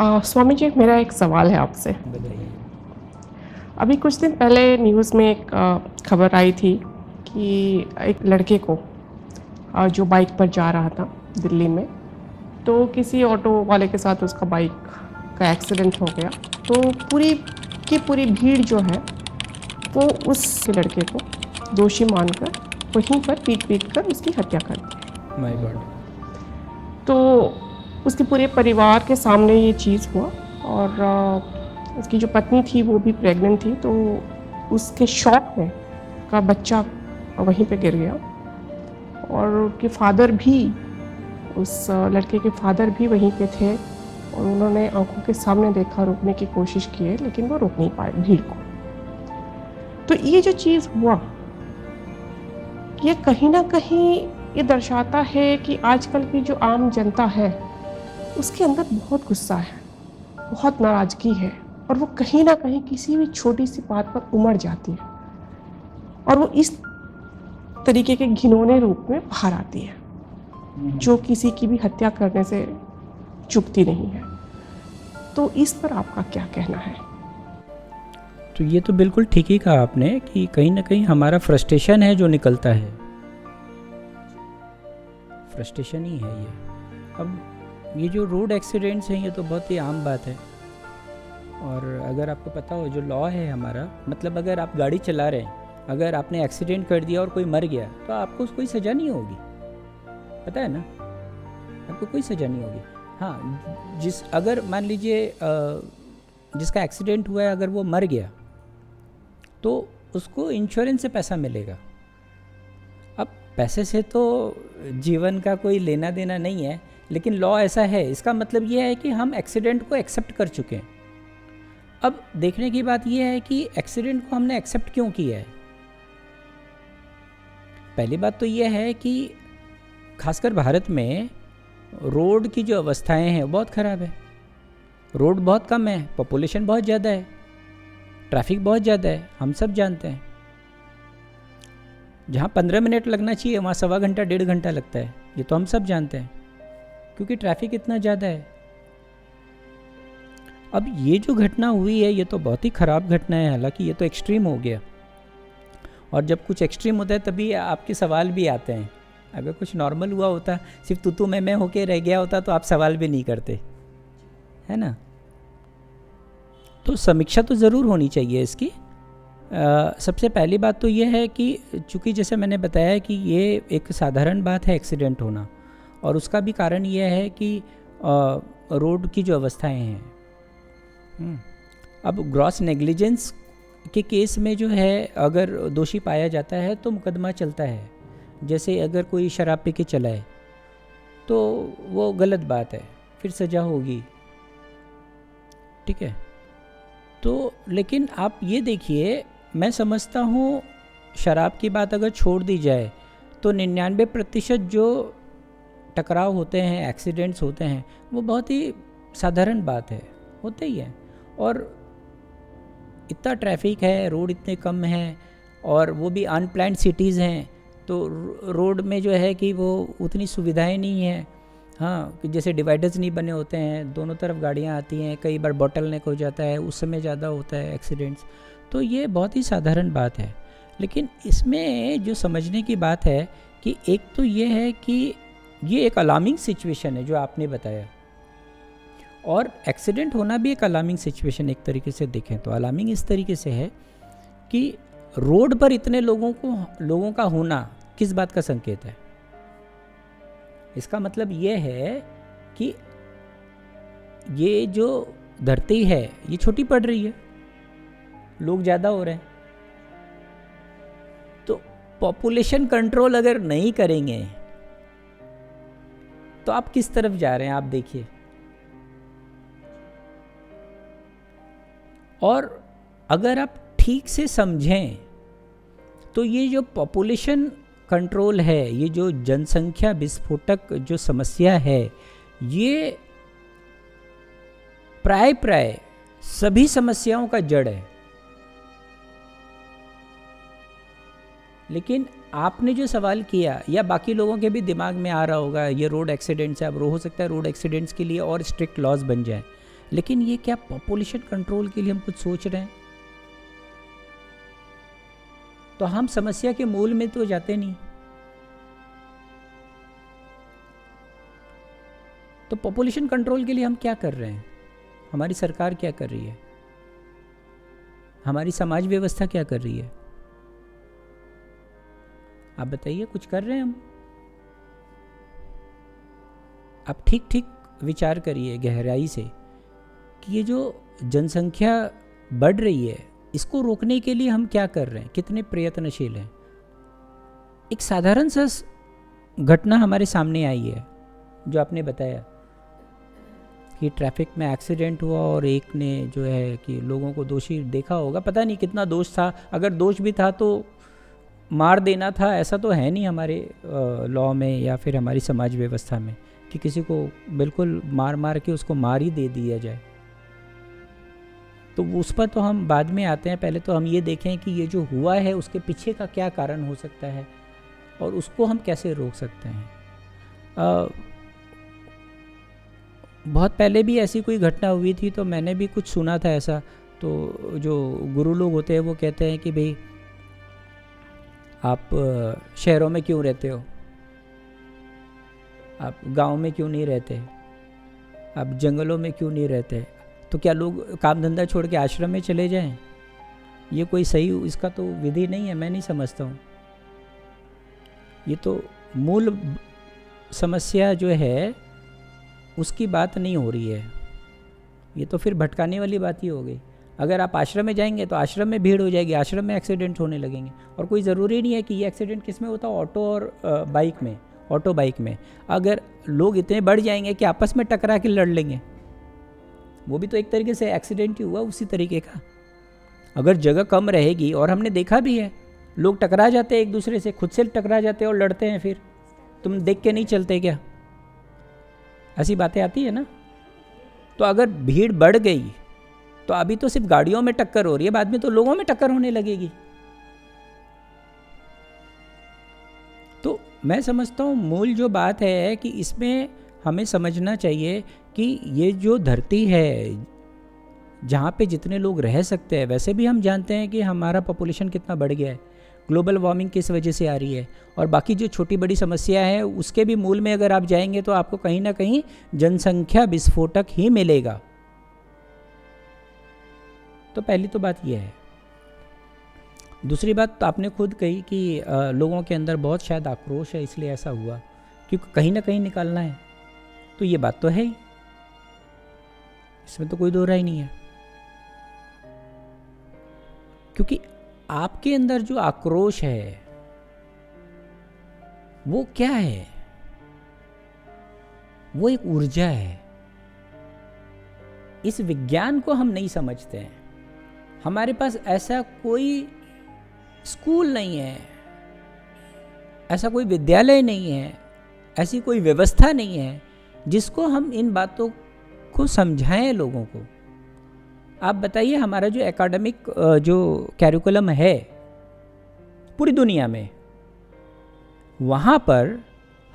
स्वामी जी, मेरा एक सवाल है आपसे। बताइए। अभी कुछ दिन पहले न्यूज़ में एक खबर आई थी कि एक लड़के को जो बाइक पर जा रहा था दिल्ली में, तो किसी ऑटो वाले के साथ उसका बाइक का एक्सीडेंट हो गया। तो पूरी की पूरी भीड़ जो है वो उस लड़के को दोषी मानकर वहीं पर पीट कर उसकी हत्या कर दी। My God. तो उसके पूरे परिवार के सामने ये चीज़ हुआ और उसकी जो पत्नी थी वो भी प्रेग्नेंट थी, तो उसके शॉक में का बच्चा वहीं पे गिर गया और उनके फादर भी, उस लड़के के फादर भी वहीं पे थे और उन्होंने आंखों के सामने देखा, रोकने की कोशिश की है लेकिन वो रोक नहीं पाए भीड़ को। तो ये जो चीज़ हुआ, ये कहीं ना कहीं ये दर्शाता है कि आजकल की जो आम जनता है उसके अंदर बहुत गुस्सा है, बहुत नाराज़गी है और वो कहीं ना कहीं किसी भी छोटी सी बात पर उमड़ जाती है और वो इस तरीके के घिनौने रूप में बाहर आती है जो किसी की भी हत्या करने से चूकती नहीं है। तो इस पर आपका क्या कहना है? तो ये तो बिल्कुल ठीक ही कहा आपने कि कहीं ना कहीं हमारा फ्रस्ट्रेशन है जो निकलता है, फ्रस्ट्रेशन ही है ये। अब ये जो रोड एक्सीडेंट्स हैं ये तो बहुत ही आम बात है। और अगर आपको पता हो जो लॉ है हमारा, मतलब अगर आप गाड़ी चला रहे हैं, अगर आपने एक्सीडेंट कर दिया और कोई मर गया तो आपको कोई सज़ा नहीं होगी, पता है ना, आपको कोई सज़ा नहीं होगी। हाँ, अगर मान लीजिए जिसका एक्सीडेंट हुआ है अगर वो मर गया तो उसको इंश्योरेंस से पैसा मिलेगा। अब पैसे से तो जीवन का कोई लेना देना नहीं है, लेकिन लॉ ऐसा है, इसका मतलब ये है कि हम एक्सीडेंट को एक्सेप्ट कर चुके हैं। अब देखने की बात यह है कि एक्सीडेंट को हमने एक्सेप्ट क्यों किया है। पहली बात तो यह है कि खासकर भारत में रोड की जो अवस्थाएं हैं बहुत ख़राब है। रोड बहुत कम है, पॉपुलेशन बहुत ज़्यादा है, ट्रैफिक बहुत ज़्यादा है, हम सब जानते हैं। जहाँ 15 मिनट लगना चाहिए वहाँ सवा घंटा 1.5 घंटा लगता है, ये तो हम सब जानते हैं, क्योंकि ट्रैफिक इतना ज़्यादा है। अब ये जो घटना हुई है ये तो बहुत ही ख़राब घटना है, हालांकि ये तो एक्सट्रीम हो गया। और जब कुछ एक्सट्रीम होता है तभी आपके सवाल भी आते हैं। अगर कुछ नॉर्मल हुआ होता, सिर्फ तू मैं होके रह गया होता तो आप सवाल भी नहीं करते, है ना। तो समीक्षा तो ज़रूर होनी चाहिए इसकी। सबसे पहली बात तो ये है कि चूँकि जैसे मैंने बताया कि ये एक साधारण बात है एक्सीडेंट होना, और उसका भी कारण ये है कि रोड की जो अवस्थाएं हैं। अब ग्रॉस नेग्लिजेंस के केस में जो है अगर दोषी पाया जाता है तो मुकदमा चलता है। जैसे अगर कोई शराब पी के चला है तो वो गलत बात है, फिर सज़ा होगी, ठीक है। तो लेकिन आप ये देखिए, मैं समझता हूँ शराब की बात अगर छोड़ दी जाए तो 99% जो टकराव होते हैं, एक्सीडेंट्स होते हैं, वो बहुत ही साधारण बात है, होते ही है। और इतना ट्रैफिक है, रोड इतने कम हैं, और वो भी अनप्लान्ड सिटीज़ हैं, तो रोड में जो है कि वो उतनी सुविधाएं नहीं हैं। हाँ, कि जैसे डिवाइडर्स नहीं बने होते हैं, दोनों तरफ गाड़ियाँ आती हैं, कई बार बॉटल नेक हो जाता है, उस समय ज़्यादा होता है एक्सीडेंट्स। तो ये बहुत ही साधारण बात है। लेकिन इसमें जो समझने की बात है कि एक तो ये है कि ये एक अलार्मिंग सिचुएशन है जो आपने बताया, और एक्सीडेंट होना भी एक अलार्मिंग सिचुएशन एक तरीके से देखें तो। अलार्मिंग इस तरीके से है कि रोड पर इतने लोगों का होना किस बात का संकेत है। इसका मतलब ये है कि ये जो धरती है ये छोटी पड़ रही है, लोग ज़्यादा हो रहे हैं। तो पॉपुलेशन कंट्रोल अगर नहीं करेंगे तो आप किस तरफ जा रहे हैं, आप देखिए। और अगर आप ठीक से समझें तो ये जो पॉपुलेशन कंट्रोल है, ये जो जनसंख्या विस्फोटक जो समस्या है, ये प्राय सभी समस्याओं का जड़ है। लेकिन आपने जो सवाल किया, या बाकी लोगों के भी दिमाग में आ रहा होगा, ये रोड एक्सीडेंट्स है, अब हो सकता है रोड एक्सीडेंट्स के लिए और स्ट्रिक्ट लॉज बन जाए। लेकिन ये क्या पॉपुलेशन कंट्रोल के लिए हम कुछ सोच रहे हैं? तो हम समस्या के मूल में तो जाते नहीं। तो पॉपुलेशन कंट्रोल के लिए हम क्या कर रहे हैं? हमारी सरकार क्या कर रही है? हमारी समाज व्यवस्था क्या कर रही है? आप बताइए, कुछ कर रहे हैं हम? आप ठीक ठीक विचार करिए गहराई से कि ये जो जनसंख्या बढ़ रही है, इसको रोकने के लिए हम क्या कर रहे हैं, कितने प्रयत्नशील हैं। एक साधारण सा घटना हमारे सामने आई है जो आपने बताया कि ट्रैफिक में एक्सीडेंट हुआ और एक ने जो है कि लोगों को दोषी देखा होगा, पता नहीं कितना दोष था, अगर दोष भी था तो मार देना था, ऐसा तो है नहीं हमारे लॉ में या फिर हमारी समाज व्यवस्था में कि किसी को बिल्कुल मार मार के उसको मार ही दे दिया जाए। तो उस पर तो हम बाद में आते हैं, पहले तो हम ये देखें कि ये जो हुआ है उसके पीछे का क्या कारण हो सकता है और उसको हम कैसे रोक सकते हैं। बहुत पहले भी ऐसी कोई घटना हुई थी तो मैंने भी कुछ सुना था ऐसा। तो जो गुरु लोग होते हैं वो कहते हैं कि भाई आप शहरों में क्यों रहते हो, आप गांव में क्यों नहीं रहते, आप जंगलों में क्यों नहीं रहते, तो क्या लोग काम धंधा छोड़ के आश्रम में चले जाएं? ये कोई सही इसका तो विधि नहीं है, मैं नहीं समझता हूँ। ये तो मूल समस्या जो है उसकी बात नहीं हो रही है, ये तो फिर भटकाने वाली बात ही हो गई। अगर आप आश्रम में जाएंगे तो आश्रम में भीड़ हो जाएगी, आश्रम में एक्सीडेंट होने लगेंगे। और कोई ज़रूरी नहीं है कि ये एक्सीडेंट किस में होता है, ऑटो और बाइक में, ऑटो बाइक में। अगर लोग इतने बढ़ जाएंगे कि आपस में टकरा के लड़ लेंगे, वो भी तो एक तरीके से एक्सीडेंट ही हुआ उसी तरीके का। अगर जगह कम रहेगी, और हमने देखा भी है लोग टकरा जाते हैं एक दूसरे से, खुद से टकरा जाते हैं और लड़ते हैं, फिर तुम देख के नहीं चलते क्या? ऐसी बातें आती है ना। तो अगर भीड़ बढ़ गई तो अभी तो सिर्फ गाड़ियों में टक्कर हो रही है, बाद में तो लोगों में टक्कर होने लगेगी। तो मैं समझता हूँ मूल जो बात है कि इसमें हमें समझना चाहिए कि ये जो धरती है जहाँ पे जितने लोग रह सकते हैं, वैसे भी हम जानते हैं कि हमारा पॉपुलेशन कितना बढ़ गया है, ग्लोबल वार्मिंग किस वजह से आ रही है, और बाकी जो छोटी बड़ी समस्या है उसके भी मूल में अगर आप जाएंगे तो आपको कहीं ना कहीं जनसंख्या विस्फोटक ही मिलेगा। तो पहली तो बात यह है। दूसरी बात तो आपने खुद कही कि लोगों के अंदर बहुत शायद आक्रोश है, इसलिए ऐसा हुआ, क्योंकि कहीं ना कहीं निकालना है। तो ये बात तो है ही, इसमें तो कोई दो राय नहीं है। क्योंकि आपके अंदर जो आक्रोश है वो क्या है? वो एक ऊर्जा है। इस विज्ञान को हम नहीं समझते हैं। हमारे पास ऐसा कोई स्कूल नहीं है, ऐसा कोई विद्यालय नहीं है, ऐसी कोई व्यवस्था नहीं है जिसको हम इन बातों को समझाएं लोगों को। आप बताइए, हमारा जो एकेडमिक जो कैरिकुलम है पूरी दुनिया में, वहाँ पर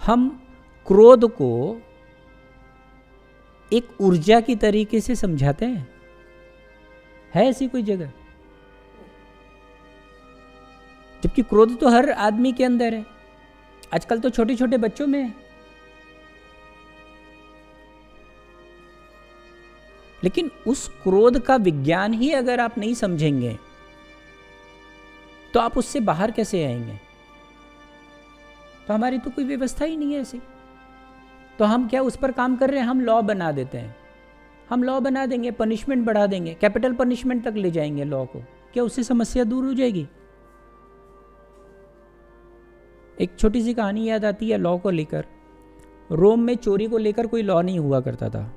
हम क्रोध को एक ऊर्जा की तरीके से समझाते हैं। है ऐसी कोई जगह? जबकि क्रोध तो हर आदमी के अंदर है, आजकल तो छोटे छोटे बच्चों में है। लेकिन उस क्रोध का विज्ञान ही अगर आप नहीं समझेंगे तो आप उससे बाहर कैसे आएंगे? तो हमारी तो कोई व्यवस्था ही नहीं है ऐसी। तो हम क्या उस पर काम कर रहे हैं? हम लॉ बना देते हैं। हम लॉ बना देंगे, पनिशमेंट बढ़ा देंगे, कैपिटल पनिशमेंट तक ले जाएंगे लॉ को। क्या उससे समस्या दूर हो जाएगी? एक छोटी सी कहानी याद आती है लॉ को लेकर। रोम में चोरी को लेकर कोई लॉ नहीं हुआ करता था।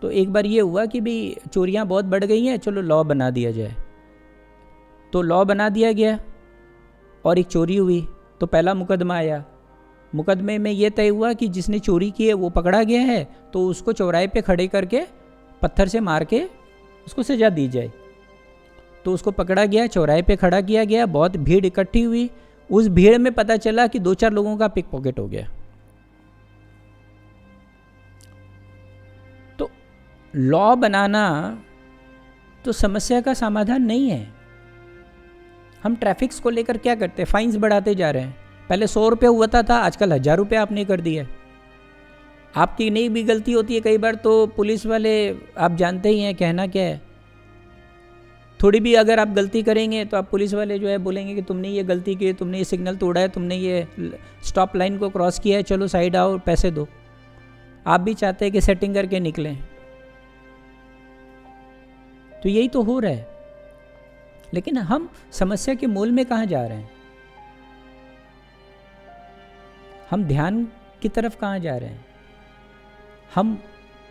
तो एक बार ये हुआ कि भाई चोरियां बहुत बढ़ गई हैं, चलो लॉ बना दिया जाए। तो लॉ बना दिया गया और एक चोरी हुई, तो पहला मुकदमा आया। मुकदमे में ये तय हुआ कि जिसने चोरी की है वो पकड़ा गया है, तो उसको चौराहे पे खड़े करके पत्थर से मार के उसको सजा दी जाए। तो उसको पकड़ा गया, चौराहे पे खड़ा किया गया, बहुत भीड़ इकट्ठी हुई। उस भीड़ में पता चला कि 2-4 लोगों का पिक पॉकेट हो गया। तो लॉ बनाना तो समस्या का समाधान नहीं है। हम ट्रैफिक्स को लेकर क्या करते हैं, फाइन्स बढ़ाते जा रहे हैं। पहले 100 रुपये हुआ था, आजकल 1000 रुपये आपने कर दिया। आपकी नहीं भी गलती होती है कई बार तो पुलिस वाले, आप जानते ही हैं कहना क्या है, थोड़ी भी अगर आप गलती करेंगे तो आप पुलिस वाले जो है बोलेंगे कि तुमने ये गलती की, तुमने ये सिग्नल तोड़ा है, तुमने ये स्टॉप लाइन को क्रॉस किया है, चलो साइड आओ, पैसे दो। आप भी चाहते हैं कि सेटिंग करके निकलें, तो यही तो हो रहा है। लेकिन हम समस्या के मूल में कहाँ जा रहे हैं, हम ध्यान की तरफ कहाँ जा रहे हैं। हम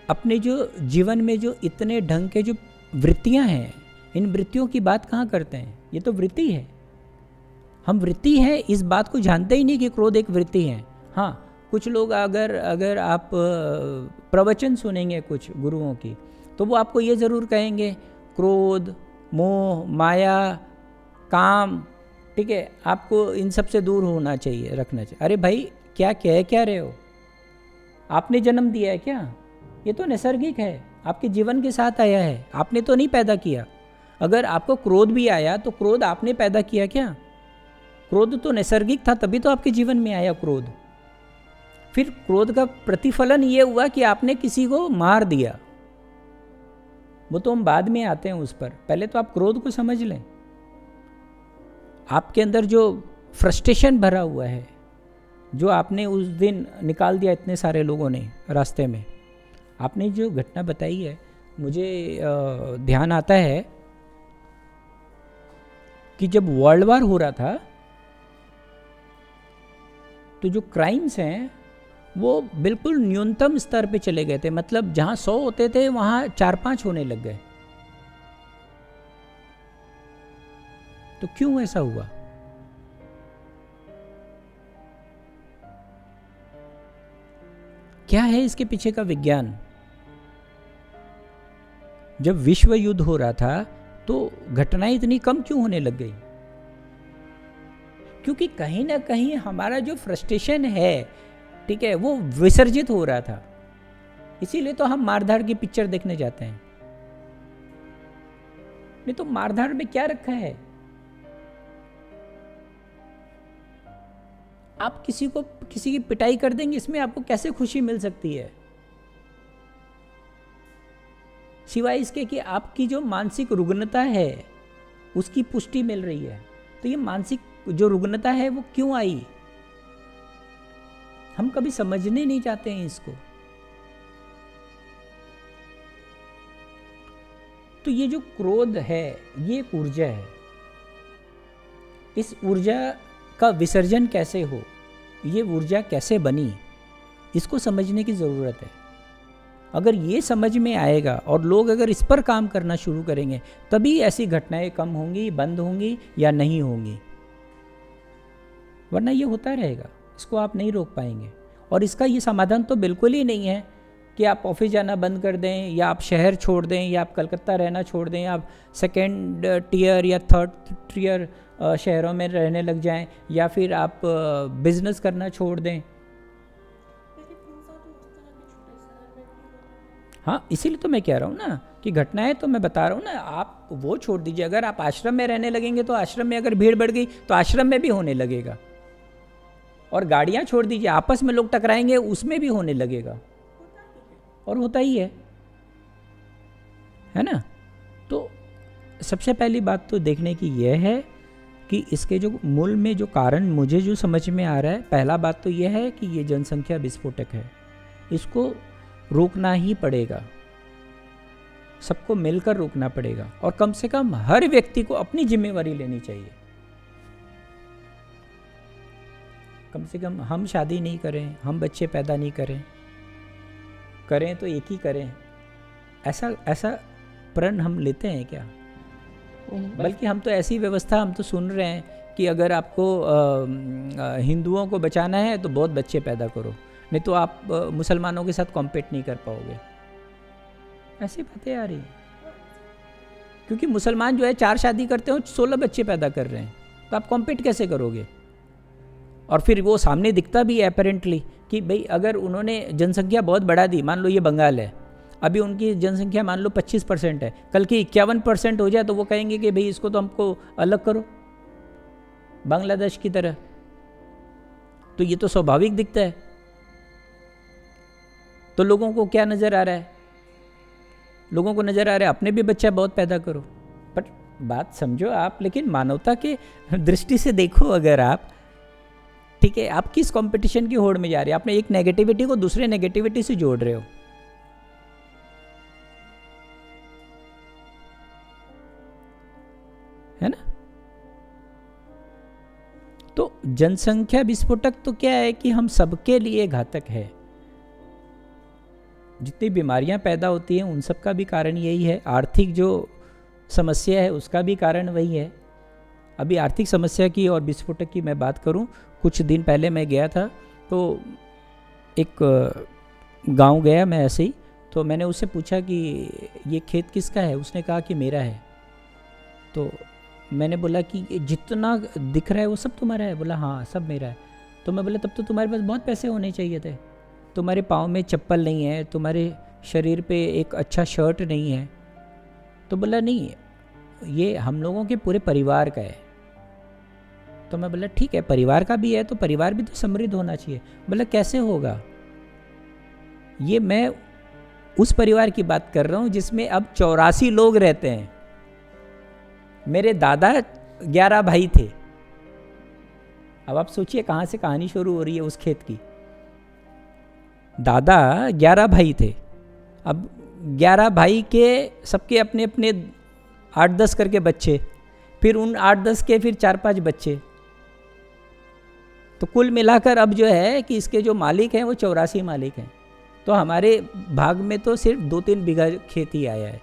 अपने जो जीवन में जो इतने ढंग के जो वृत्तियां हैं, इन वृत्तियों की बात कहाँ करते हैं। ये तो वृत्ति है, हम वृत्ति है इस बात को जानते ही नहीं कि क्रोध एक वृत्ति है। हाँ, कुछ लोग अगर आप प्रवचन सुनेंगे कुछ गुरुओं की, तो वो आपको ये ज़रूर कहेंगे क्रोध, मोह, माया, काम, ठीक है, आपको इन सब से दूर होना चाहिए, रखना चाहिए। अरे भाई, क्या कह रहे हो? आपने जन्म दिया है क्या? ये तो नैसर्गिक है, आपके जीवन के साथ आया है, आपने तो नहीं पैदा किया। अगर आपको क्रोध भी आया तो क्रोध आपने पैदा किया क्या? क्रोध तो नैसर्गिक था, तभी तो आपके जीवन में आया क्रोध। फिर क्रोध का प्रतिफलन ये हुआ कि आपने किसी को मार दिया, वो तो हम बाद में आते हैं उस पर। पहले तो आप क्रोध को समझ लें। आपके अंदर जो फ्रस्ट्रेशन भरा हुआ है, जो आपने उस दिन निकाल दिया इतने सारे लोगों ने रास्ते में, आपने जो घटना बताई है, मुझे ध्यान आता है कि जब वर्ल्ड वार हो रहा था तो जो क्राइम्स हैं वो बिल्कुल न्यूनतम स्तर पे चले गए थे। मतलब जहां 100 होते थे वहां 4-5 होने लग गए। तो क्यों ऐसा हुआ? क्या है इसके पीछे का विज्ञान? जब विश्व युद्ध हो रहा था तो घटनाएं इतनी कम क्यों होने लग गई? क्योंकि कहीं ना कहीं हमारा जो फ्रस्ट्रेशन है, ठीक है, वो विसर्जित हो रहा था। इसीलिए तो हम मारधाड़ की पिक्चर देखने जाते हैं। नहीं तो मारधाड़ में क्या रखा है? आप किसी की पिटाई कर देंगे, इसमें आपको कैसे खुशी मिल सकती है? सिवाय इसके कि आपकी जो मानसिक रुग्णता है उसकी पुष्टि मिल रही है। तो ये मानसिक जो रुग्णता है वो क्यों आई? हम कभी समझने नहीं चाहते हैं इसको। तो ये जो क्रोध है, ये एक ऊर्जा है। इस ऊर्जा का विसर्जन कैसे हो, ये ऊर्जा कैसे बनी, इसको समझने की ज़रूरत है। अगर ये समझ में आएगा और लोग अगर इस पर काम करना शुरू करेंगे, तभी ऐसी घटनाएं कम होंगी, बंद होंगी या नहीं होंगी। वरना ये होता रहेगा, इसको आप नहीं रोक पाएंगे। और इसका ये समाधान तो बिल्कुल ही नहीं है कि आप ऑफिस जाना बंद कर दें, या आप शहर छोड़ दें, या आप कलकत्ता रहना छोड़ दें, आप सेकेंड टियर या थर्ड टियर शहरों में रहने लग जाएं, या फिर आप बिजनेस करना छोड़ दें। हाँ, इसीलिए तो मैं कह रहा हूँ ना कि घटनाएं तो मैं बता रहा हूँ ना, आप वो छोड़ दीजिए। अगर आप आश्रम में रहने लगेंगे तो आश्रम में अगर भीड़ बढ़ गई तो आश्रम में भी होने लगेगा। और गाड़ियाँ छोड़ दीजिए, आपस में लोग टकराएंगे, उसमें भी होने लगेगा। और होता ही है ना। तो सबसे पहली बात तो देखने की यह है कि इसके जो मूल में जो कारण मुझे जो समझ में आ रहा है, पहला बात तो यह है कि ये जनसंख्या विस्फोटक है। इसको रोकना ही पड़ेगा, सबको मिलकर रोकना पड़ेगा। और कम से कम हर व्यक्ति को अपनी जिम्मेवारी लेनी चाहिए। कम से कम हम शादी नहीं करें, हम बच्चे पैदा नहीं करें तो एक ही करें, ऐसा प्रण हम लेते हैं क्या? बल्कि हम तो ऐसी व्यवस्था हम तो सुन रहे हैं कि अगर आपको हिंदुओं को बचाना है तो बहुत बच्चे पैदा करो, नहीं तो आप मुसलमानों के साथ कॉम्पीट नहीं कर पाओगे। ऐसी बातें आ रही हैं। क्योंकि मुसलमान जो है 4 शादी करते हो, 16 बच्चे पैदा कर रहे हैं, तो आप कॉम्पीट कैसे करोगे? और फिर वो सामने दिखता भी है अपेरेंटली कि भाई अगर उन्होंने जनसंख्या बहुत बढ़ा दी, मान लो ये बंगाल है, अभी उनकी जनसंख्या मान लो 25% है, कल की 51% हो जाए तो वो कहेंगे कि भाई इसको तो हमको अलग करो बांग्लादेश की तरह। तो ये तो स्वाभाविक दिखता है। तो लोगों को क्या नज़र आ रहा है? लोगों को नज़र आ रहा है अपने भी बच्चा बहुत पैदा करो। पर बात समझो आप, लेकिन मानवता के दृष्टि से देखो अगर आप, ठीक है, आप किस कंपटीशन की होड़ में जा रहे हैं? आपने एक नेगेटिविटी को दूसरे नेगेटिविटी से जोड़ रहे हो। है ना? तो जनसंख्या विस्फोटक तो क्या है कि हम सबके लिए घातक है। जितनी बीमारियां पैदा होती हैं उन सब का भी कारण यही है। आर्थिक जो समस्या है उसका भी कारण वही है। अभी आर्थिक समस्या की और विस्फोटक की मैं बात करूं, कुछ दिन पहले मैं गया था तो एक गांव गया मैं ऐसे ही, तो मैंने उससे पूछा कि ये खेत किसका है? उसने कहा कि मेरा है। तो मैंने बोला कि जितना दिख रहा है वो सब तुम्हारा है? बोला हाँ सब मेरा है। तो मैं बोला तब तो तुम्हारे पास बहुत पैसे होने चाहिए थे, तुम्हारे पाँव में चप्पल नहीं है, तुम्हारे शरीर पे एक अच्छा शर्ट नहीं है। तो बोला नहीं, ये हम लोगों के पूरे परिवार का है। तो मैं बोला ठीक है, परिवार का भी है तो परिवार भी तो समृद्ध होना चाहिए। बोला कैसे होगा? ये मैं उस परिवार की बात कर रहा हूँ जिसमें अब 84 लोग रहते हैं। मेरे दादा 11 भाई थे। अब आप सोचिए कहाँ से कहानी शुरू हो रही है उस खेत की। दादा 11 भाई थे, अब 11 भाई के सबके अपने अपने 8-10 करके बच्चे, फिर उन 8-10 के फिर 4-5 बच्चे। तो कुल मिलाकर अब जो है कि इसके जो मालिक हैं वो 84 मालिक हैं। तो हमारे भाग में तो सिर्फ 2-3 बीघा खेती आया है।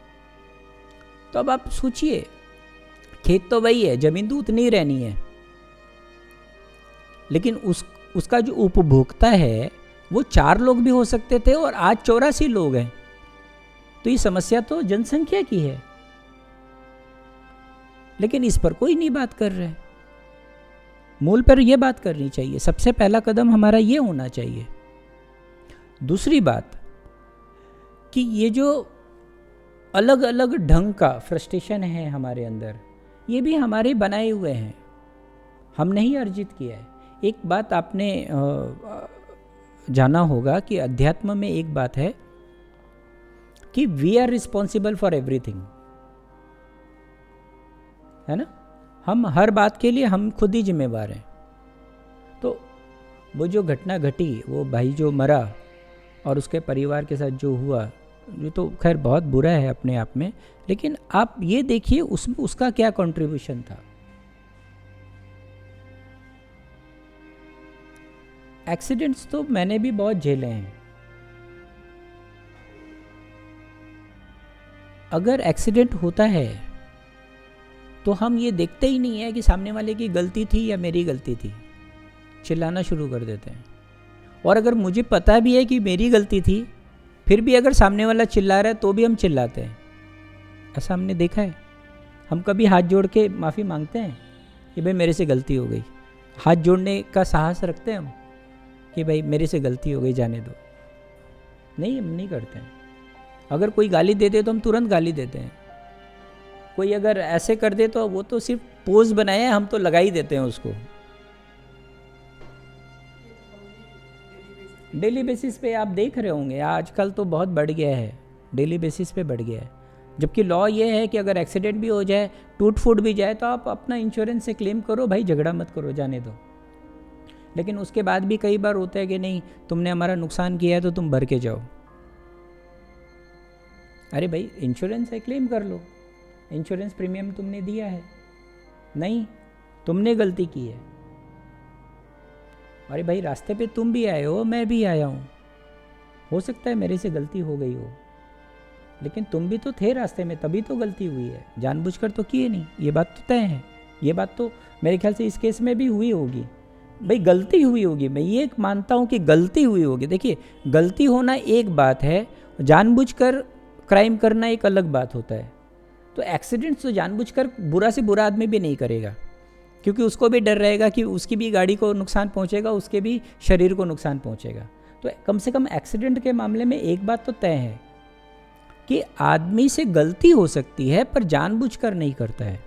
तो अब आप सोचिए, खेत तो वही है, ज़मीन तो उतनी ही रहनी है, लेकिन उसका जो उपभोक्ता है वो 4 लोग भी हो सकते थे और आज 84 लोग हैं। तो ये समस्या तो जनसंख्या की है, लेकिन इस पर कोई नहीं बात कर रहे। मूल पर यह बात करनी चाहिए। सबसे पहला कदम हमारा ये होना चाहिए। दूसरी बात कि ये जो अलग अलग ढंग का फ्रस्ट्रेशन है हमारे अंदर, ये भी हमारे बनाए हुए हैं, हमने ही अर्जित किया है। एक बात आपने जाना होगा कि अध्यात्म में एक बात है कि we are responsible for everything, है ना? हम हर बात के लिए हम खुद ही जिम्मेवार हैं। तो वो जो घटना घटी, वो भाई जो मरा और उसके परिवार के साथ जो हुआ, ये तो खैर बहुत बुरा है अपने आप में, लेकिन आप ये देखिए उसमें उसका क्या कंट्रीब्यूशन था। एक्सीडेंट्स तो मैंने भी बहुत झेले हैं। अगर एक्सीडेंट होता है तो हम ये देखते ही नहीं है कि सामने वाले की गलती थी या मेरी गलती थी, चिल्लाना शुरू कर देते हैं। और अगर मुझे पता भी है कि मेरी गलती थी, फिर भी अगर सामने वाला चिल्ला रहा है तो भी हम चिल्लाते हैं। ऐसा हमने देखा है। हम कभी हाथ जोड़ के माफ़ी मांगते हैं कि भाई मेरे से गलती हो गई? हाथ जोड़ने का साहस रखते हैं हम कि भाई मेरे से गलती हो गई, जाने दो? नहीं, हम नहीं करते हैं। अगर कोई गाली दे दे तो हम तुरंत गाली देते हैं। कोई अगर ऐसे कर दे तो वो तो सिर्फ पोज बनाया है, हम तो लगा ही देते हैं उसको। डेली बेसिस पे आप देख रहे होंगे, आजकल तो बहुत बढ़ गया है, डेली बेसिस पे बढ़ गया है। जबकि लॉ ये है कि अगर एक्सीडेंट भी हो जाए, टूट फूट भी जाए, तो आप अपना इंश्योरेंस से क्लेम करो, भाई झगड़ा मत करो, जाने दो। लेकिन उसके बाद भी कई बार होता है कि नहीं, तुमने हमारा नुकसान किया है तो तुम भर के जाओ। अरे भाई इंश्योरेंस है, क्लेम कर लो, इंश्योरेंस प्रीमियम तुमने दिया है। नहीं, तुमने गलती की है। अरे भाई रास्ते पे तुम भी आए हो, मैं भी आया हूँ, हो सकता है मेरे से गलती हो गई हो, लेकिन तुम भी तो थे रास्ते में, तभी तो गलती हुई है, जानबूझकर तो किए नहीं। ये बात तो तय है। ये बात तो मेरे ख्याल से इस केस में भी हुई होगी। भाई गलती हुई होगी, मैं ये मानता हूँ कि गलती हुई होगी। देखिए, गलती होना एक बात है, जानबूझकर क्राइम करना एक अलग बात होता है। तो एक्सीडेंट्स तो जानबूझकर बुरा से बुरा आदमी भी नहीं करेगा, क्योंकि उसको भी डर रहेगा कि उसकी भी गाड़ी को नुकसान पहुंचेगा, उसके भी शरीर को नुकसान पहुंचेगा। तो कम से कम एक्सीडेंट के मामले में एक बात तो तय है कि आदमी से गलती हो सकती है पर जानबूझकर नहीं करता है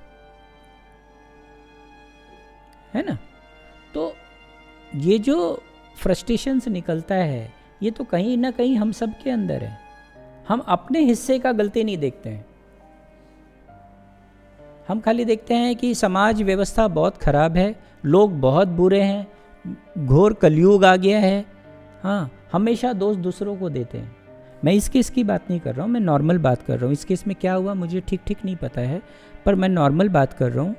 ना। तो ये जो फ्रस्ट्रेशन से निकलता है ये तो कहीं ना कहीं हम सब के अंदर है। हम अपने हिस्से का गलती नहीं देखते हैं, हम खाली देखते हैं कि समाज व्यवस्था बहुत खराब है, लोग बहुत बुरे हैं, घोर कलयुग आ गया है। हाँ, हमेशा दोष दूसरों को देते हैं। मैं इस केस की बात नहीं कर रहा हूँ, मैं नॉर्मल बात कर रहा हूँ। इस केस में क्या हुआ मुझे ठीक नहीं पता है, पर मैं नॉर्मल बात कर रहा हूँ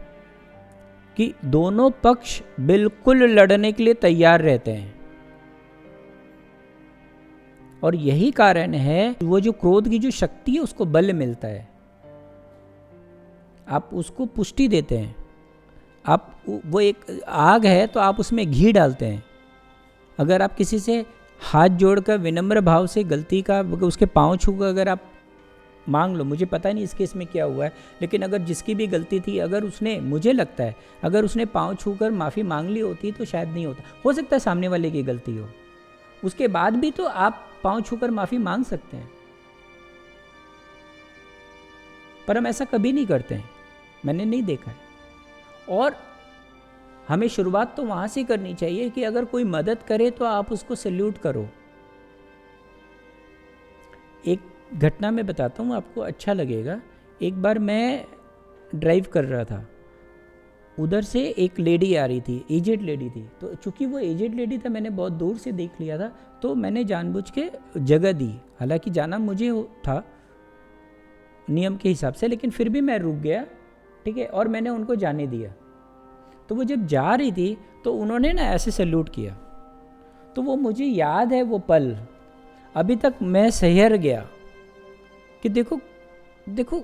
कि दोनों पक्ष बिल्कुल लड़ने के लिए तैयार रहते हैं। और यही कारण है वो जो क्रोध की जो शक्ति है उसको बल मिलता है, आप उसको पुष्टि देते हैं। आप वो एक आग है तो आप उसमें घी डालते हैं। अगर आप किसी से हाथ जोड़कर विनम्र भाव से गलती का उसके पांव छूकर अगर आप मांग लो, मुझे पता नहीं इस केस में क्या हुआ है, लेकिन अगर जिसकी भी गलती थी अगर उसने, मुझे लगता है अगर उसने पांव छूकर माफ़ी मांग ली होती तो शायद नहीं होता। हो सकता है सामने वाले की गलती हो, उसके बाद भी तो आप पांव छूकर माफ़ी मांग सकते हैं, पर हम ऐसा कभी नहीं करते हैं, मैंने नहीं देखा है। और हमें शुरुआत तो वहाँ से करनी चाहिए कि अगर कोई मदद करे तो आप उसको सैल्यूट करो। एक घटना मैं बताता हूँ, आपको अच्छा लगेगा। एक बार मैं ड्राइव कर रहा था, उधर से एक लेडी आ रही थी, एजेड लेडी थी। तो चूंकि वो एजेड लेडी था, मैंने बहुत दूर से देख लिया था, तो मैंने जानबूझ के जगह दी। हालांकि जाना मुझे था नियम के हिसाब से, लेकिन फिर भी मैं रुक गया, ठीक है, और मैंने उनको जाने दिया। तो वो जब जा रही थी तो उन्होंने ना ऐसे सैल्यूट किया, तो वो मुझे याद है वो पल, अभी तक मैं सहर गया कि देखो देखो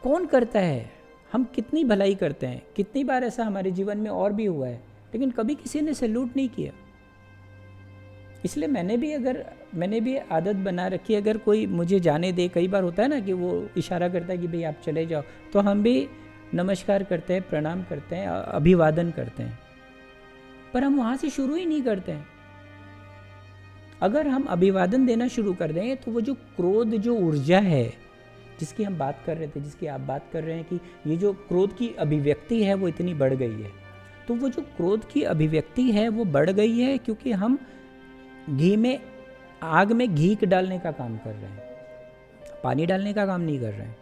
कौन करता है, हम कितनी भलाई करते हैं। कितनी बार ऐसा हमारे जीवन में और भी हुआ है, लेकिन कभी किसी ने सैल्यूट नहीं किया। इसलिए मैंने भी आदत बना रखी है, अगर कोई मुझे जाने दे, कई बार होता है ना कि वो इशारा करता है कि भाई आप चले जाओ, तो हम भी नमस्कार करते हैं, प्रणाम करते हैं, अभिवादन करते हैं, पर हम वहाँ से शुरू ही नहीं करते हैं। अगर हम अभिवादन देना शुरू कर दें तो वो जो क्रोध, जो ऊर्जा है जिसकी हम बात कर रहे थे, जिसकी आप बात कर रहे हैं कि ये जो क्रोध की अभिव्यक्ति है वो इतनी बढ़ गई है, तो वो जो क्रोध की अभिव्यक्ति है वो बढ़ गई है क्योंकि हम आग में घी डालने का काम कर रहे हैं, पानी डालने का काम नहीं कर रहे हैं।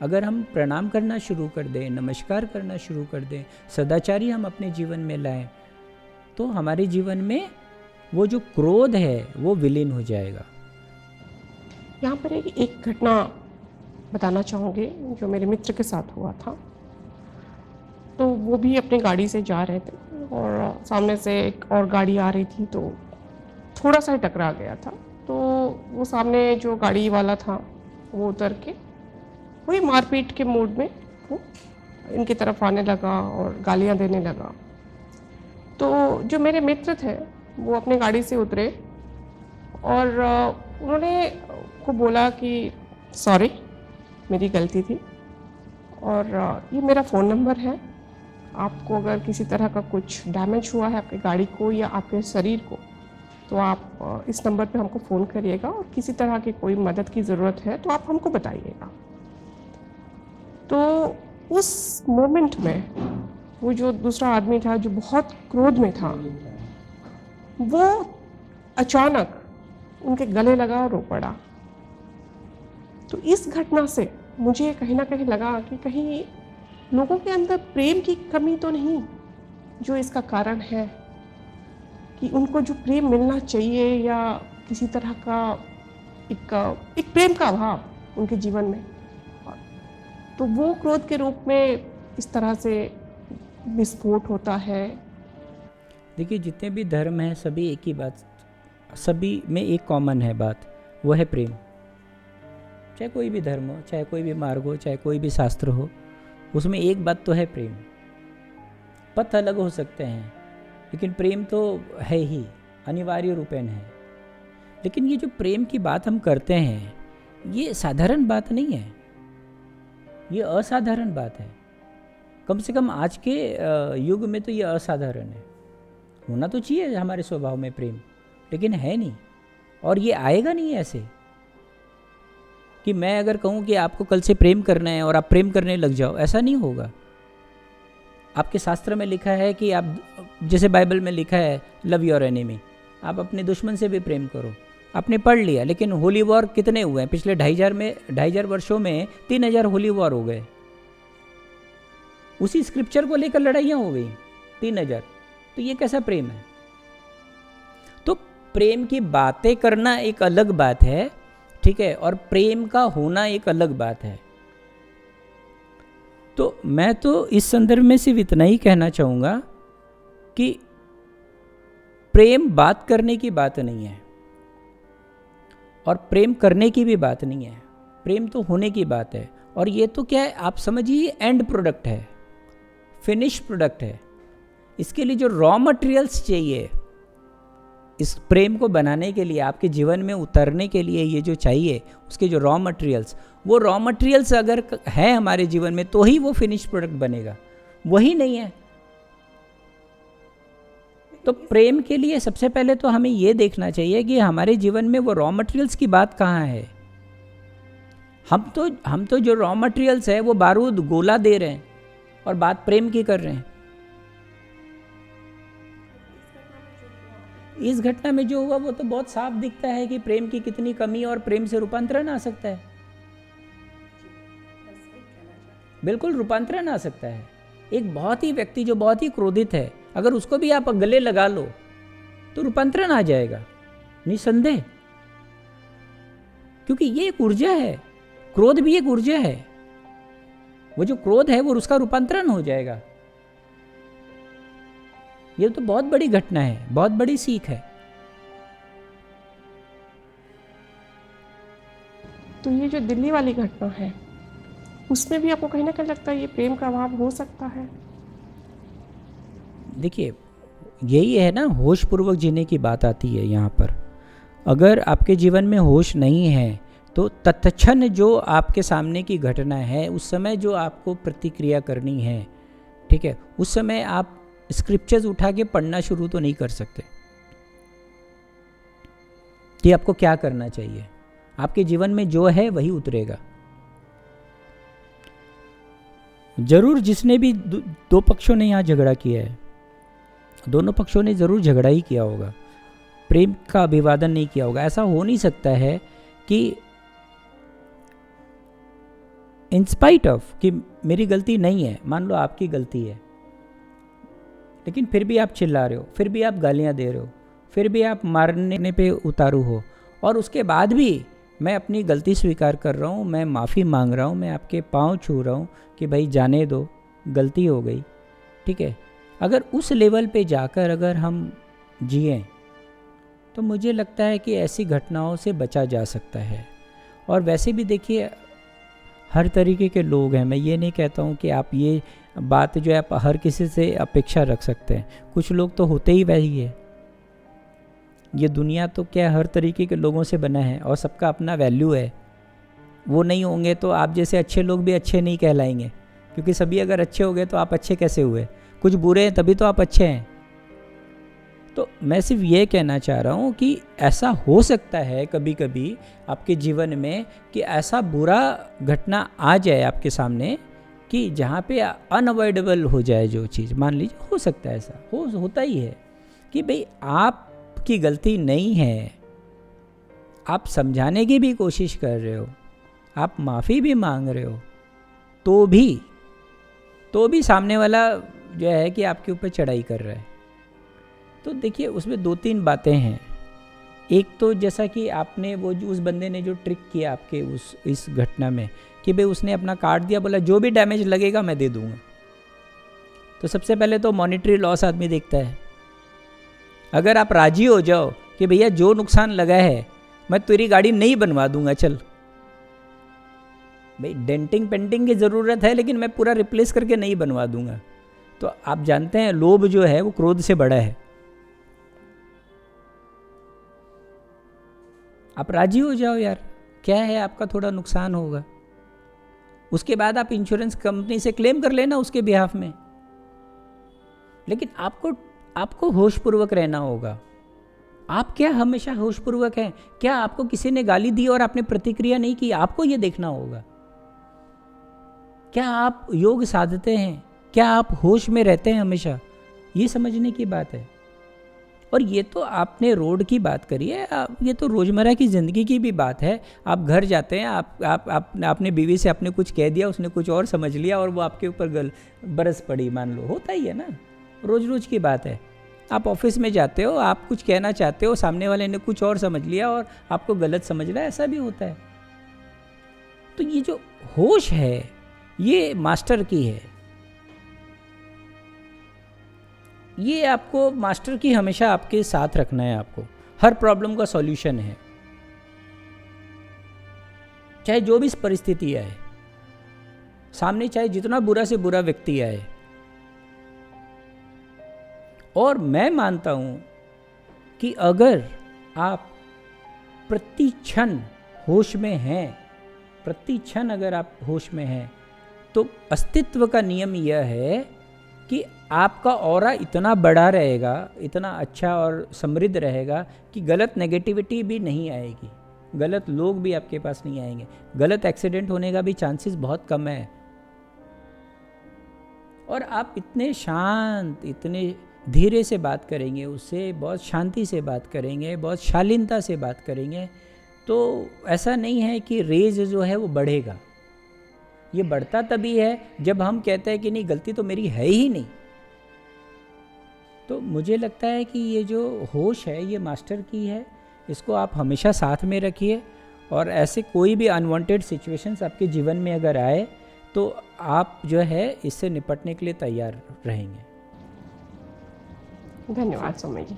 अगर हम प्रणाम करना शुरू कर दें, नमस्कार करना शुरू कर दें, सदाचारी हम अपने जीवन में लाएं, तो हमारे जीवन में वो जो क्रोध है वो विलीन हो जाएगा। यहाँ पर एक घटना बताना चाहूँगी जो मेरे मित्र के साथ हुआ था। तो वो भी अपनी गाड़ी से जा रहे थे और सामने से एक और गाड़ी आ रही थी, तो थोड़ा सा ही टकरा गया था। तो वो सामने जो गाड़ी वाला था वो उतर के वही मारपीट के मूड में वो इनकी तरफ आने लगा और गालियाँ देने लगा। तो जो मेरे मित्र थे वो अपने गाड़ी से उतरे और उन्होंने को बोला कि सॉरी, मेरी गलती थी और ये मेरा फ़ोन नंबर है, आपको अगर किसी तरह का कुछ डैमेज हुआ है आपकी गाड़ी को या आपके शरीर को, तो आप इस नंबर पे हमको फ़ोन करिएगा और किसी तरह की कोई मदद की ज़रूरत है तो आप हमको बताइएगा। तो उस मोमेंट में वो जो दूसरा आदमी था जो बहुत क्रोध में था, वो अचानक उनके गले लगा और रो पड़ा। तो इस घटना से मुझे कहीं ना कहीं लगा कि कहीं लोगों के अंदर प्रेम की कमी तो नहीं जो इसका कारण है, कि उनको जो प्रेम मिलना चाहिए या किसी तरह का एक प्रेम का अभाव उनके जीवन में, तो वो क्रोध के रूप में इस तरह से विस्फोट होता है। देखिए, जितने भी धर्म हैं सभी एक ही बात, सभी में एक कॉमन है बात, वो है प्रेम। चाहे कोई भी धर्म हो, चाहे कोई भी मार्ग हो, चाहे कोई भी शास्त्र हो, उसमें एक बात तो है प्रेम। पथ अलग हो सकते हैं लेकिन प्रेम तो है ही, अनिवार्य रूपेण है। लेकिन ये जो प्रेम की बात हम करते हैं ये साधारण बात नहीं है, ये असाधारण बात है। कम से कम आज के युग में तो ये असाधारण है। होना तो चाहिए हमारे स्वभाव में प्रेम, लेकिन है नहीं, और ये आएगा नहीं ऐसे। कि मैं अगर कहूँ कि आपको कल से प्रेम करना है और आप प्रेम करने लग जाओ, ऐसा नहीं होगा। आपके शास्त्र में लिखा है कि आप, जैसे बाइबल में लिखा है लव योर एनिमी, आप अपने दुश्मन से भी प्रेम करो, आपने पढ़ लिया। लेकिन होली वॉर कितने हुए हैं पिछले 2500 वर्षों में? 3000 होली वॉर हो गए। उसी स्क्रिप्चर को लेकर लड़ाइयाँ हो गई 3000। तो ये कैसा प्रेम है? तो प्रेम की बातें करना एक अलग बात है, ठीक है, और प्रेम का होना एक अलग बात है। तो मैं तो इस संदर्भ में सिर्फ इतना ही कहना चाहूँगा कि प्रेम बात करने की बात नहीं है और प्रेम करने की भी बात नहीं है, प्रेम तो होने की बात है। और ये तो क्या है, आप समझिए एंड प्रोडक्ट है, फिनिश प्रोडक्ट है। इसके लिए जो रॉ मटेरियल्स चाहिए इस प्रेम को बनाने के लिए, आपके जीवन में उतरने के लिए ये जो चाहिए, उसके जो रॉ मटेरियल्स, वो रॉ मटेरियल्स अगर है हमारे जीवन में तो ही वो फिनिश प्रोडक्ट बनेगा, वही नहीं है। तो प्रेम के लिए सबसे पहले तो हमें ये देखना चाहिए कि हमारे जीवन में वो रॉ मटेरियल्स की बात कहाँ है। हम तो जो रॉ मटेरियल्स है वो बारूद गोला दे रहे हैं और बात प्रेम की कर रहे हैं। इस घटना में जो हुआ वो तो बहुत साफ दिखता है कि प्रेम की कितनी कमी और प्रेम से रूपांतरण आ सकता है। बिल्कुल रूपांतरण आ सकता है। एक बहुत ही व्यक्ति जो बहुत ही क्रोधित है, अगर उसको भी आप गले लगा लो तो रूपांतरण आ जाएगा निसंदेह, क्योंकि ये एक ऊर्जा है। क्रोध भी एक ऊर्जा है। वो जो क्रोध है वो उसका रूपांतरण हो जाएगा। ये तो बहुत बड़ी घटना है, बहुत बड़ी सीख है। तो ये जो दिल्ली वाली घटना है उसमें भी आपको कहीं ना कहीं लगता है ये प्रेम का अभाव हो सकता है? देखिए, यही है ना, होश पूर्वक जीने की बात आती है यहाँ पर। अगर आपके जीवन में होश नहीं है तो तत्क्षण जो आपके सामने की घटना है उस समय जो आपको प्रतिक्रिया करनी है, ठीक है, उस समय आप स्क्रिप्चर्स उठा के पढ़ना शुरू तो नहीं कर सकते कि आपको क्या करना चाहिए। आपके जीवन में जो है वही उतरेगा। जरूर जिसने भी दो पक्षों ने यहाँ झगड़ा किया है, दोनों पक्षों ने जरूर झगड़ा ही किया होगा, प्रेम का अभिवादन नहीं किया होगा। ऐसा हो नहीं सकता है कि इन स्पाइट ऑफ कि मेरी गलती नहीं है, मान लो आपकी गलती है, लेकिन फिर भी आप चिल्ला रहे हो, फिर भी आप गालियां दे रहे हो, फिर भी आप मारने पे उतारू हो, और उसके बाद भी मैं अपनी गलती स्वीकार कर रहा हूँ, मैं माफ़ी मांग रहा हूँ, मैं आपके पाँव छू रहा हूँ कि भाई जाने दो, गलती हो गई, ठीक है। अगर उस लेवल पे जाकर अगर हम जिएं तो मुझे लगता है कि ऐसी घटनाओं से बचा जा सकता है। और वैसे भी देखिए, हर तरीके के लोग हैं। मैं ये नहीं कहता हूँ कि आप ये बात जो है आप हर किसी से अपेक्षा रख सकते हैं, कुछ लोग तो होते ही वही है। ये दुनिया तो क्या हर तरीके के लोगों से बना है और सबका अपना वैल्यू है। वो नहीं होंगे तो आप जैसे अच्छे लोग भी अच्छे नहीं कहलाएंगे, क्योंकि सभी अगर अच्छे हो गए तो आप अच्छे कैसे हुए? कुछ बुरे हैं तभी तो आप अच्छे हैं। तो मैं सिर्फ ये कहना चाह रहा हूँ कि ऐसा हो सकता है कभी कभी आपके जीवन में कि ऐसा बुरा घटना आ जाए आपके सामने कि जहाँ पे अनअवॉइडेबल हो जाए जो चीज़। मान लीजिए हो सकता है, ऐसा होता ही है कि भाई आपकी गलती नहीं है, आप समझाने की भी कोशिश कर रहे हो, आप माफ़ी भी मांग रहे हो, तो भी सामने वाला जो है कि आपके ऊपर चढ़ाई कर रहा है। तो देखिए, उसमें 2-3 बातें हैं। एक तो जैसा कि आपने वो जो उस बंदे ने जो ट्रिक किया आपके इस घटना में कि भाई उसने अपना कार्ड दिया, बोला जो भी डैमेज लगेगा मैं दे दूंगा। तो सबसे पहले तो मॉनिटरी लॉस आदमी देखता है। अगर आप राजी हो जाओ कि भैया जो नुकसान लगा है मैं तेरी गाड़ी नहीं बनवा दूंगा, चल भाई डेंटिंग पेंटिंग की ज़रूरत है लेकिन मैं पूरा रिप्लेस करके नहीं बनवा दूंगा, तो आप जानते हैं लोभ जो है वो क्रोध से बड़ा है। आप राजी हो जाओ यार, क्या है आपका थोड़ा नुकसान होगा, उसके बाद आप इंश्योरेंस कंपनी से क्लेम कर लेना उसके बिहाफ में। लेकिन आपको होशपूर्वक रहना होगा, आप क्या हमेशा होशपूर्वक हैं? क्या आपको किसी ने गाली दी और आपने प्रतिक्रिया नहीं की? आपको ये देखना होगा। क्या आप योग साधते हैं? क्या आप होश में रहते हैं हमेशा? ये समझने की बात है। और ये तो आपने रोड की बात करी है, ये तो रोज़मर्रा की ज़िंदगी की भी बात है। आप घर जाते हैं, आपने बीवी से आपने कुछ कह दिया, उसने कुछ और समझ लिया और वो आपके ऊपर बरस पड़ी, मान लो, होता ही है ना, रोज़ रोज़ की बात है। आप ऑफिस में जाते हो, आप कुछ कहना चाहते हो, सामने वाले ने कुछ और समझ लिया और आपको गलत समझ रहा है, ऐसा भी होता है। तो ये जो होश है ये मास्टर की है, ये आपको मास्टर की हमेशा आपके साथ रखना है। आपको हर प्रॉब्लम का सॉल्यूशन है, चाहे जो भी परिस्थिति आए सामने, चाहे जितना बुरा से बुरा व्यक्ति आए। और मैं मानता हूं कि अगर आप प्रति क्षण होश में हैं, प्रति क्षण अगर आप होश में हैं, तो अस्तित्व का नियम यह है कि आपका ऑरा इतना बड़ा रहेगा, इतना अच्छा और समृद्ध रहेगा कि गलत नेगेटिविटी भी नहीं आएगी, गलत लोग भी आपके पास नहीं आएंगे, गलत एक्सीडेंट होने का भी चांसेस बहुत कम है। और आप इतने शांत, इतने धीरे से बात करेंगे उससे, बहुत शांति से बात करेंगे, बहुत शालीनता से बात करेंगे, तो ऐसा नहीं है कि रेज जो है वो बढ़ेगा। ये बढ़ता तभी है जब हम कहते हैं कि नहीं, गलती तो मेरी है ही नहीं। तो मुझे लगता है कि ये जो होश है ये मास्टर की है, इसको आप हमेशा साथ में रखिए। और ऐसे कोई भी अनवांटेड सिचुएशंस आपके जीवन में अगर आए तो आप जो है इससे निपटने के लिए तैयार रहेंगे। धन्यवाद सौम्य जी।